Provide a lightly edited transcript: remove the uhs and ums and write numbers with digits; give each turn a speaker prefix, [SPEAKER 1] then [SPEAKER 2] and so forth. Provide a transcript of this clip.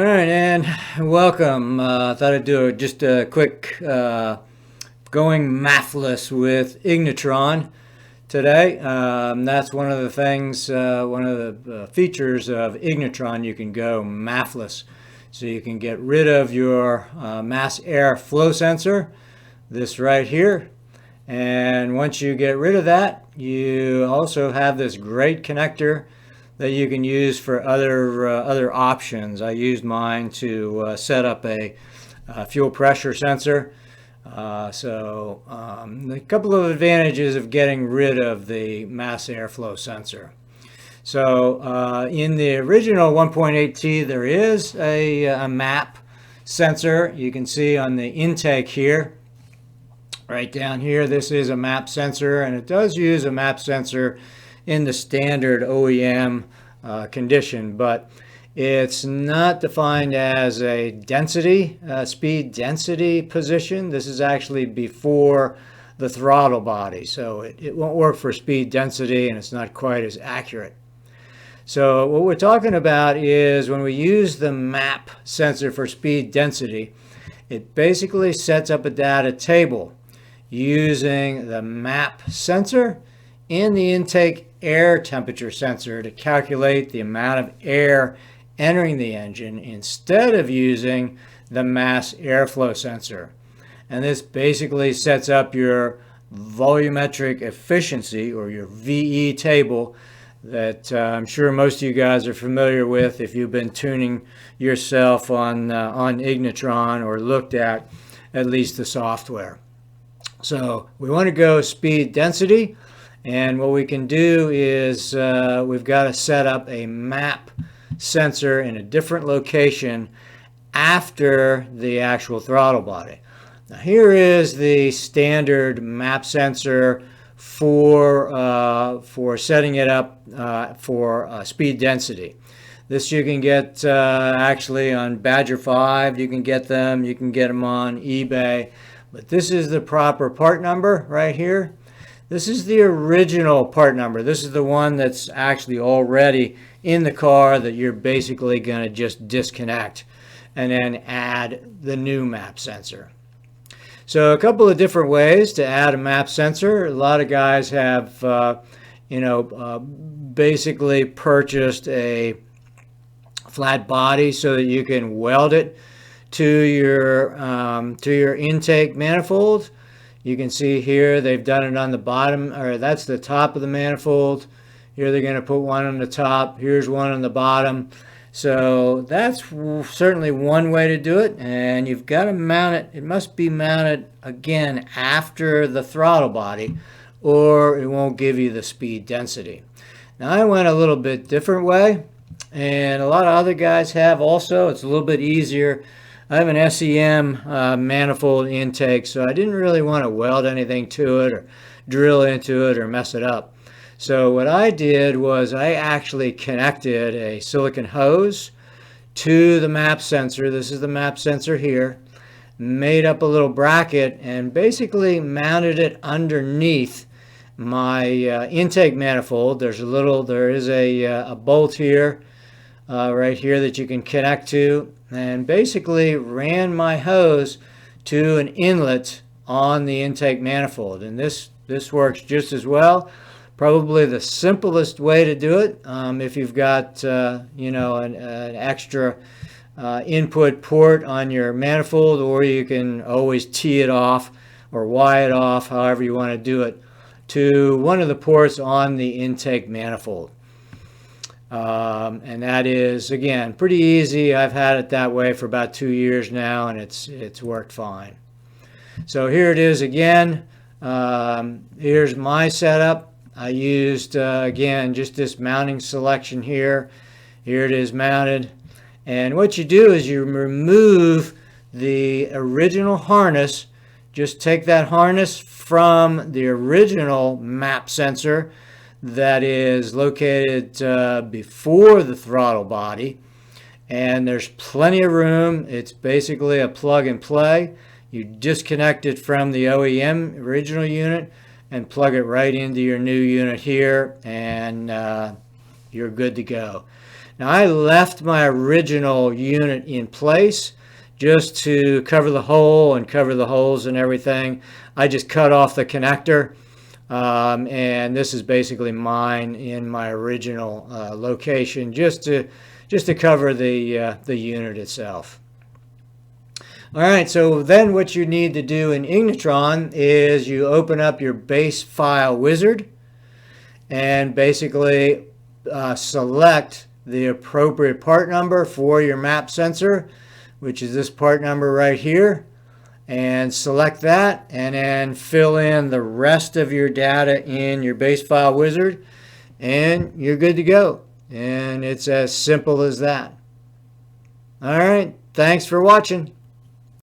[SPEAKER 1] All right, and welcome. Thought I'd do just a quick going Maf-less with Ignitron today. That's one of the things, one of the features of Ignitron. You can go Maf-less, so you can get rid of your mass air flow sensor, this right here. And once you get rid of that, you also have this great connector that you can use for other options. I used mine to set up a fuel pressure sensor. A couple of advantages of getting rid of the mass airflow sensor. So in the original 1.8T, there is a map sensor. You can see on the intake here, right down here, this is a map sensor, and it does use a map sensor in the standard OEM condition, but it's not defined as a density, speed density position. This is actually before the throttle body, so it won't work for speed density, and it's not quite as accurate. So what we're talking about is when we use the map sensor for speed density, it basically sets up a data table using the map sensor and the intake air temperature sensor to calculate the amount of air entering the engine instead of using the mass airflow sensor. And this basically sets up your volumetric efficiency, or your VE table, that I'm sure most of you guys are familiar with if you've been tuning yourself on Ignitron or looked at least the software. So we want to go speed density, and what we can do is we've got to set up a map sensor in a different location after the actual throttle body. Now here is the standard map sensor for setting it up for speed density. This you can get actually on Badger 5. You can get them on eBay. But this is the proper part number right here. This is the original part number. This is the one that's actually already in the car that you're basically going to just disconnect and then add the new map sensor. So a couple of different ways to add a map sensor. A lot of guys have, basically purchased a flat body so that you can weld it to your intake manifold. You can see here they've done it on the bottom, or that's the top of the manifold. Here they're going to put one on the top. Here's one on the bottom. So that's certainly one way to do it, and you've got to mount it. It must be mounted again after the throttle body, or it won't give you the speed density. Now I went a little bit different way, and a lot of other guys have also. It's a little bit easier. I have an SEM manifold intake, so I didn't really want to weld anything to it or drill into it or mess it up. So what I did was I actually connected a silicon hose to the map sensor. This is the map sensor here. Made up a little bracket and basically mounted it underneath my intake manifold. There is a bolt here, right here, that you can connect to, and basically ran my hose to an inlet on the intake manifold. And this works just as well. Probably the simplest way to do it if you've got an extra input port on your manifold, or you can always tee it off or wire it off, however you want to do it, to one of the ports on the intake manifold. And that is, again, pretty easy. I've had it that way for about 2 years now, and it's worked fine. So here it is again. Here's my setup. I used, again, just this mounting selection here. Here it is mounted. And what you do is you remove the original harness. Just take that harness from the original map sensor that is located before the throttle body, and there's plenty of room. It's basically a plug and play. You disconnect it from the OEM original unit and plug it right into your new unit here, and you're good to go. Now I left my original unit in place just to cover the hole and cover the holes and everything. I just cut off the connector, and this is basically mine in my original location, just to cover the unit itself. All right, so then what you need to do in Ignitron is you open up your base file wizard and basically select the appropriate part number for your map sensor, which is this part number right here, and select that, and then fill in the rest of your data in your base file wizard, and you're good to go. And it's as simple as that. All right, thanks for watching.